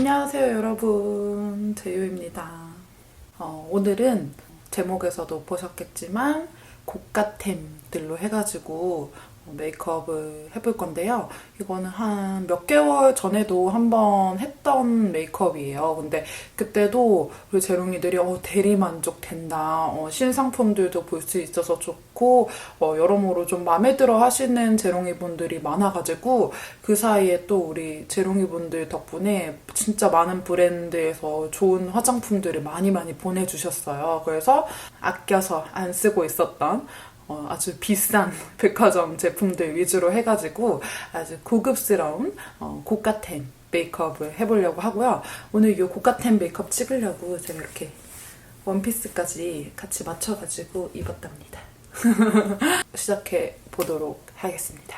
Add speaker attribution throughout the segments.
Speaker 1: 안녕하세요 여러분, 제유입니다. 오늘은 제목에서도 보셨겠지만 고가템들로 해가지고 메이크업을 해볼 건데요. 이거는 한 몇 개월 전에도 한번 했던 메이크업이에요. 근데 그때도 우리 재롱이들이 대리만족 된다, 신상품들도 볼 수 있어서 좋고 여러모로 좀 마음에 들어 하시는 재롱이 분들이 많아가지고 그 사이에 또 우리 재롱이 분들 덕분에 진짜 많은 브랜드에서 좋은 화장품들을 많이 보내주셨어요. 그래서 아껴서 안 쓰고 있었던 아주 비싼 백화점 제품들 위주로 해가지고 아주 고급스러운 고가템 메이크업을 해보려고 하고요. 오늘 이 고가템 메이크업 찍으려고 제가 이렇게 원피스까지 같이 맞춰가지고 입었답니다. 시작해 보도록 하겠습니다.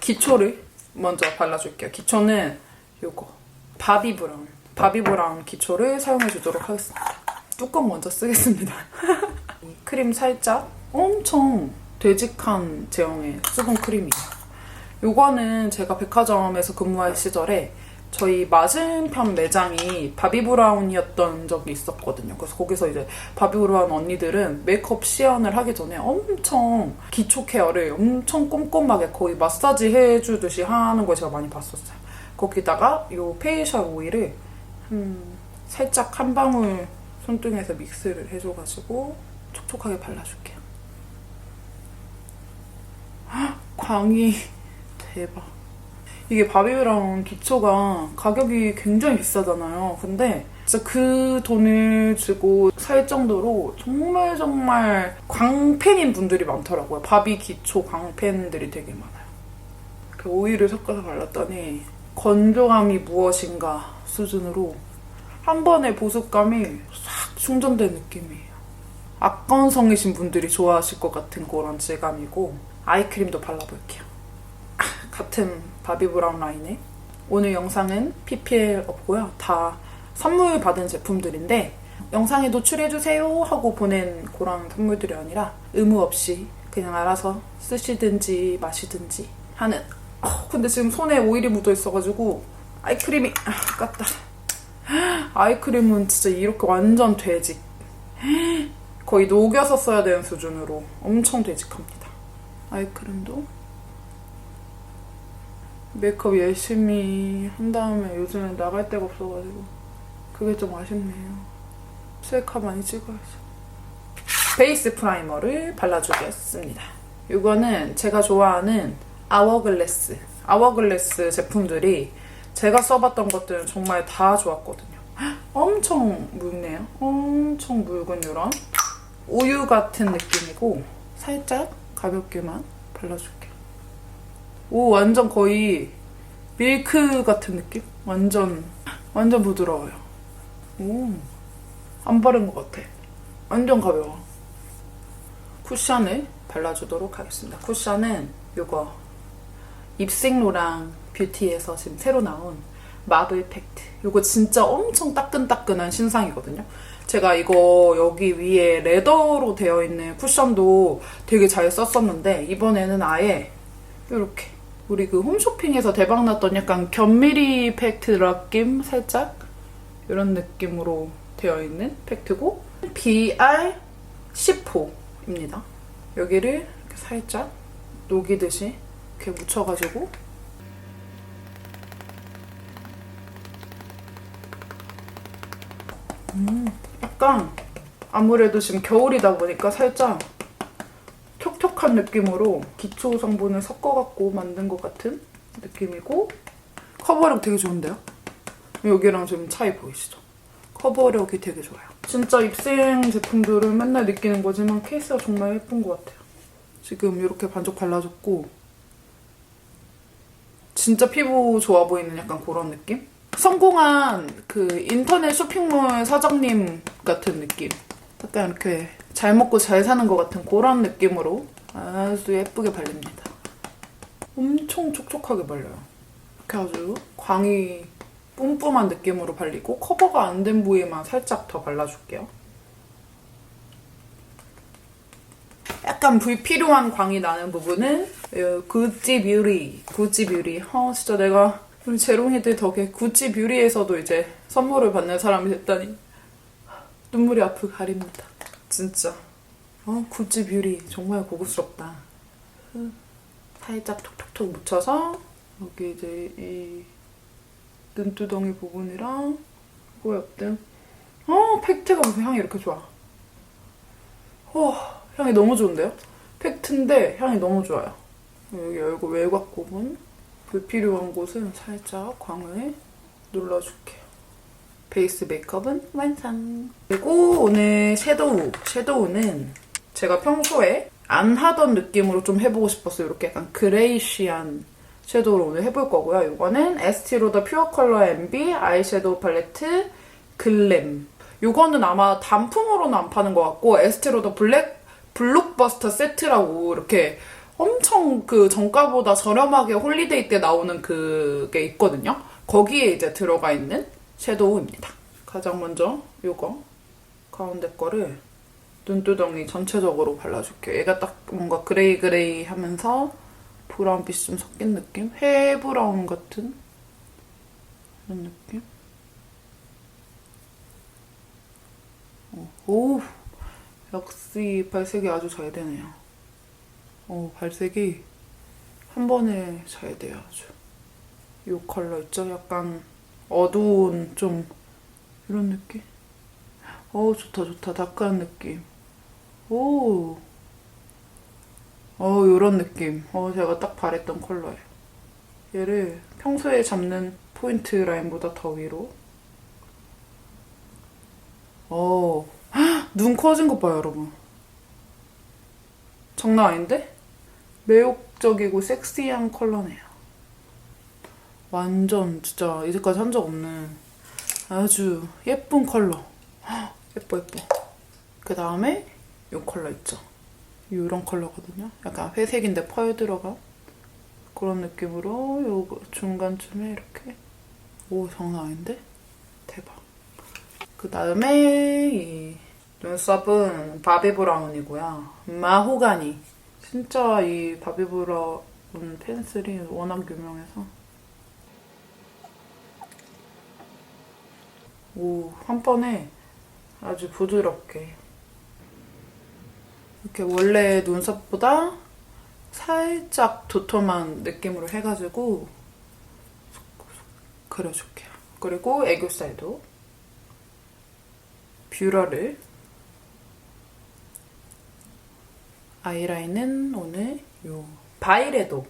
Speaker 1: 기초를 먼저 발라줄게요. 기초는 요거 바비브라운 기초를 사용해 주도록 하겠습니다. 뚜껑 먼저 쓰겠습니다. 크림 살짝, 엄청 되직한 제형의 수분 크림이에요. 요거는 제가 백화점에서 근무할 시절에 저희 맞은편 매장이 바비브라운이었던 적이 있었거든요. 그래서 거기서 이제 바비브라운 언니들은 메이크업 시연을 하기 전에 엄청 기초 케어를 엄청 꼼꼼하게 거의 마사지 해주듯이 하는 걸 제가 많이 봤었어요. 거기다가 요 페이셜 오일을 살짝 한 방울 손등에서 믹스를 해줘가지고 촉촉하게 발라줄게요. 광이 대박. 이게 바비브라운 기초가 가격이 굉장히 비싸잖아요. 근데 진짜 그 돈을 주고 살 정도로 정말 광팬인 분들이 많더라고요. 바비 기초 광팬들이 되게 많아요. 이렇게 오일을 섞어서 발랐더니 건조함이 무엇인가 수준으로 한 번에 보습감이 싹 충전된 느낌이에요. 악건성이신 분들이 좋아하실 것 같은 그런 질감이고, 아이크림도 발라볼게요. 같은 바비브라운 라인에. 오늘 영상은 PPL 없고요. 다 선물 받은 제품들인데 영상에 노출해주세요 하고 보낸 그런 선물들이 아니라 의무 없이 그냥 알아서 쓰시든지 마시든지 하는. 근데 지금 손에 오일이 묻어 있어가지고 아이크림이 아깝다. 아이크림은 진짜 이렇게 완전 되직, 거의 녹여서 써야 되는 수준으로 엄청 되직합니다. 아이크림도 메이크업 열심히 한 다음에 요즘엔 나갈 데가 없어가지고 그게 좀 아쉽네요. 셀카 많이 찍어야죠. 베이스 프라이머를 발라주겠습니다. 이거는 제가 좋아하는 아워글래스 제품들이 제가 써봤던 것들은 정말 다 좋았거든요. 엄청 묽네요. 엄청 묽은 이런 우유 같은 느낌이고 살짝 가볍게만 발라줄게요. 오, 완전 거의 밀크 같은 느낌? 완전 부드러워요. 오, 안 바른 것 같아. 완전 가벼워. 쿠션을 발라주도록 하겠습니다. 쿠션은 이거 입생로랑 뷰티에서 지금 새로 나온 마블 팩트. 이거 진짜 엄청 따끈따끈한 신상이거든요. 제가 이거 여기 위에 레더로 되어 있는 쿠션도 되게 잘 썼었는데 이번에는 아예 이렇게 우리 그 홈쇼핑에서 대박났던 약간 견미리 팩트 느낌 살짝 이런 느낌으로 되어 있는 팩트고 BR10호입니다. 여기를 이렇게 살짝 녹이듯이 이렇게 묻혀가지고 약간 아무래도 지금 겨울이다 보니까 살짝 촉촉한 느낌으로 기초 성분을 섞어갖고 만든 것 같은 느낌이고, 커버력 되게 좋은데요? 여기랑 좀 차이 보이시죠? 커버력이 되게 좋아요. 진짜 입생 제품들은 맨날 느끼는 거지만 케이스가 정말 예쁜 것 같아요. 지금 이렇게 반쪽 발라줬고 진짜 피부 좋아 보이는 약간 그런 느낌? 성공한 그 인터넷 쇼핑몰 사장님 같은 느낌. 약간 이렇게 잘 먹고 잘 사는 것 같은 그런 느낌으로 아주 예쁘게 발립니다. 엄청 촉촉하게 발려요. 이렇게 아주 광이 뿜뿜한 느낌으로 발리고 커버가 안 된 부위만 살짝 더 발라줄게요. 약간 불필요한 광이 나는 부분은 구찌 뷰티. 진짜 내가 우리 재롱이들 덕에 구찌 뷰리에서도 이제 선물을 받는 사람이 됐다니 눈물이 앞을 가립니다. 진짜. 구찌 뷰리 정말 고급스럽다. 살짝 톡톡톡 묻혀서 여기 이제 이 눈두덩이 부분이랑 그거 옆등. 팩트가 무슨 향이 이렇게 좋아. 향이 너무 좋은데요? 팩트인데 향이 너무 좋아요. 여기 얼굴 외곽 부분 불필요한 곳은 살짝 광을 눌러줄게요. 베이스 메이크업은 완성. 그리고 오늘 섀도우는 제가 평소에 안 하던 느낌으로 좀 해보고 싶었어요. 이렇게 약간 그레이시한 섀도우를 오늘 해볼 거고요. 이거는 에스티로더 퓨어 컬러 MB 아이섀도우 팔레트 글램. 이거는 아마 단품으로는 안 파는 것 같고 에스티로더 블록버스터 세트라고 이렇게 엄청 그 정가보다 저렴하게 홀리데이 때 나오는 그게 있거든요. 거기에 이제 들어가 있는 섀도우입니다. 가장 먼저 이거 가운데 거를 눈두덩이 전체적으로 발라줄게요. 얘가 딱 뭔가 그레이 하면서 브라운빛 좀 섞인 느낌? 회 브라운 같은 그런 느낌? 오, 역시 발색이 아주 잘 되네요. 발색이 한 번에 잘 돼요, 아주. 이 컬러 있죠? 약간 어두운 좀 이런 느낌? 좋다. 다크한 느낌. 요런 느낌. 제가 딱 바랬던 컬러예요. 얘를 평소에 잡는 포인트 라인보다 더 위로. 눈 커진 것 봐요, 여러분. 장난 아닌데? 매혹적이고 섹시한 컬러네요. 완전 진짜 이제까지 한 적 없는 아주 예쁜 컬러. 예뻐. 그 다음에 이 컬러 있죠? 이런 컬러거든요. 약간 회색인데 펄 들어간 그런 느낌으로 요 중간쯤에 이렇게. 장난 아닌데? 대박. 그 다음에 이 눈썹은 바비브라운이고요. 마호가니. 진짜 이 바비브라운 펜슬이 워낙 유명해서 한 번에 아주 부드럽게 이렇게 원래 눈썹보다 살짝 도톰한 느낌으로 해가지고 그려줄게요. 그리고 애교살도 뷰러를 아이라인은 오늘 요 바이레도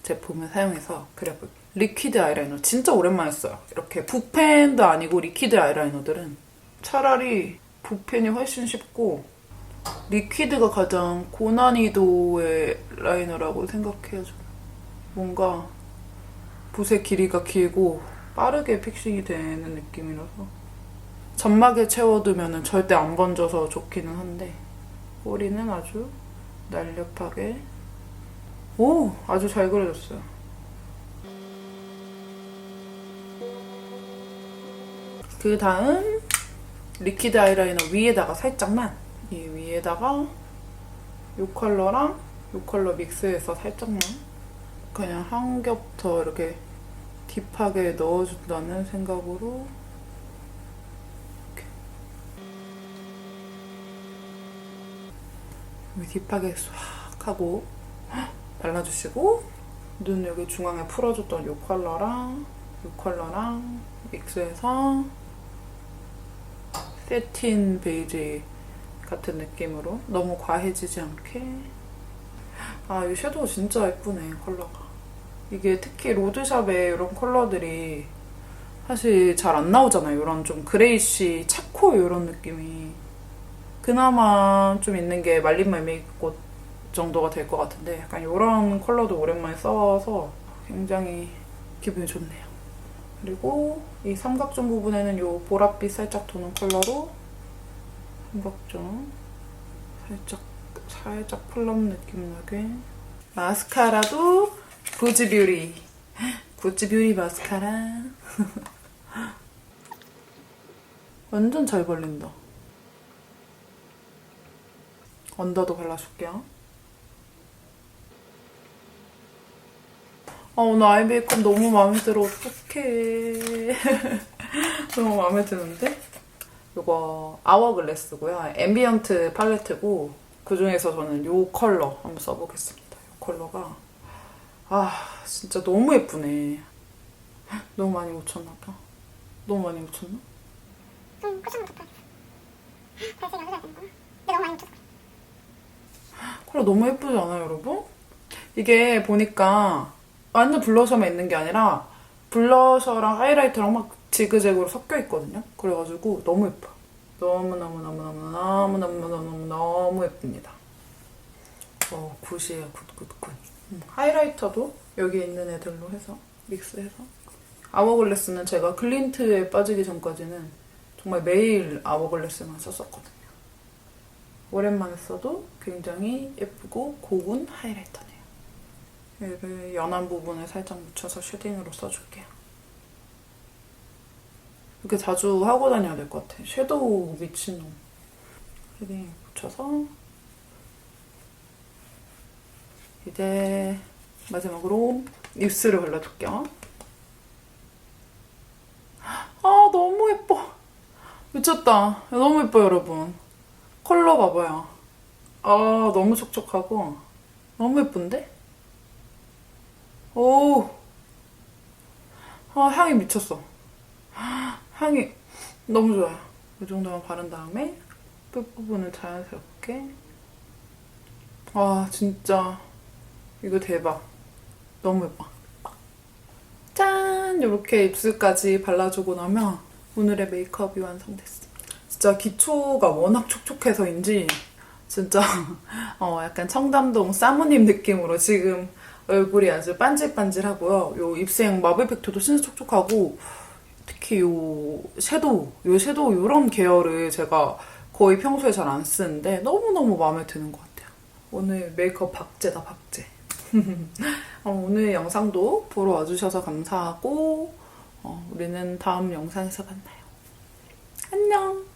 Speaker 1: 제품을 사용해서 그려볼게요. 리퀴드 아이라이너 진짜 오랜만에 써요. 이렇게 붓펜도 아니고 리퀴드 아이라이너들은 차라리 붓펜이 훨씬 쉽고 리퀴드가 가장 고난이도의 라이너라고 생각해요. 뭔가 붓의 길이가 길고 빠르게 픽싱이 되는 느낌이라서 점막에 채워두면 절대 안 번져서 좋기는 한데 꼬리는 아주 날렵하게 아주 잘 그려졌어요. 그 다음 리퀴드 아이라이너 위에다가 살짝만 이 위에다가 이 컬러랑 이 컬러 믹스해서 살짝만 그냥 한 겹 더 이렇게 딥하게 넣어준다는 생각으로 이렇게 딥하게 싹 하고 발라주시고 눈 여기 중앙에 풀어줬던 이 컬러랑 믹스해서 세틴 베이지 같은 느낌으로 너무 과해지지 않게. 이 섀도우 진짜 예쁘네, 컬러가. 이게 특히 로드샵에 이런 컬러들이 사실 잘 안 나오잖아요. 이런 좀 그레이쉬, 차코 이런 느낌이. 그나마 좀 있는 게 말린 말미꽃 정도가 될 것 같은데 약간 이런 컬러도 오랜만에 써서 굉장히 기분이 좋네요. 그리고 이 삼각존 부분에는 이 보랏빛 살짝 도는 컬러로 삼각존 살짝 플럼 느낌 나게. 마스카라도 구찌뷰리 마스카라. 완전 잘 발린다. 언더도 발라줄게요. 오늘 아이 메이크업 너무 마음에 들어. 어떡해. 너무 마음에 드는데? 이거 아워글래스고요. 앰비언트 팔레트고 그중에서 저는 이 컬러 한번 써보겠습니다. 이 컬러가 진짜 너무 예쁘네. 너무 많이 묻혔나봐. 너무 많이 묻혔나?
Speaker 2: 쿠션만 덮어야겠어. 그래서 연습해야 되는구나. 근데 너무 많이 묻혔어.
Speaker 1: 컬러 너무 예쁘지 않아요, 여러분? 이게 보니까 완전 블러셔만 있는 게 아니라 블러셔랑 하이라이터랑 막 지그재그로 섞여 있거든요. 그래가지고 너무 예뻐요. 너무 예쁩니다. 굿이에요. 굿. 하이라이터도 여기 있는 애들로 해서 믹스해서. 아워글래스는 제가 글린트에 빠지기 전까지는 정말 매일 아워글래스만 썼었거든요. 오랜만에 써도 굉장히 예쁘고 고운 하이라이터네요. 얘를 연한 부분에 살짝 묻혀서 쉐딩으로 써줄게요. 이렇게 자주 하고 다녀야 될 것 같아. 섀도우 미친놈. 쉐딩 묻혀서 이제 마지막으로 입술을 발라줄게요. 너무 예뻐. 미쳤다. 너무 예뻐요, 여러분. 컬러 봐봐요. 너무 촉촉하고 너무 예쁜데? 오. 향이 미쳤어. 향이 너무 좋아요. 이 정도만 바른 다음에 끝부분을 자연스럽게. 진짜 이거 대박. 너무 예뻐. 짠! 이렇게 입술까지 발라주고 나면 오늘의 메이크업이 완성됐어. 진짜 기초가 워낙 촉촉해서인지 진짜 약간 청담동 사모님 느낌으로 지금 얼굴이 아주 반질반질하고요. 요 입생 마블 팩토도 진짜 촉촉하고 특히 요 섀도우 요런 계열을 제가 거의 평소에 잘 안 쓰는데 너무너무 마음에 드는 것 같아요. 오늘 메이크업 박제다, 박제. 오늘 영상도 보러 와주셔서 감사하고 우리는 다음 영상에서 만나요. 안녕!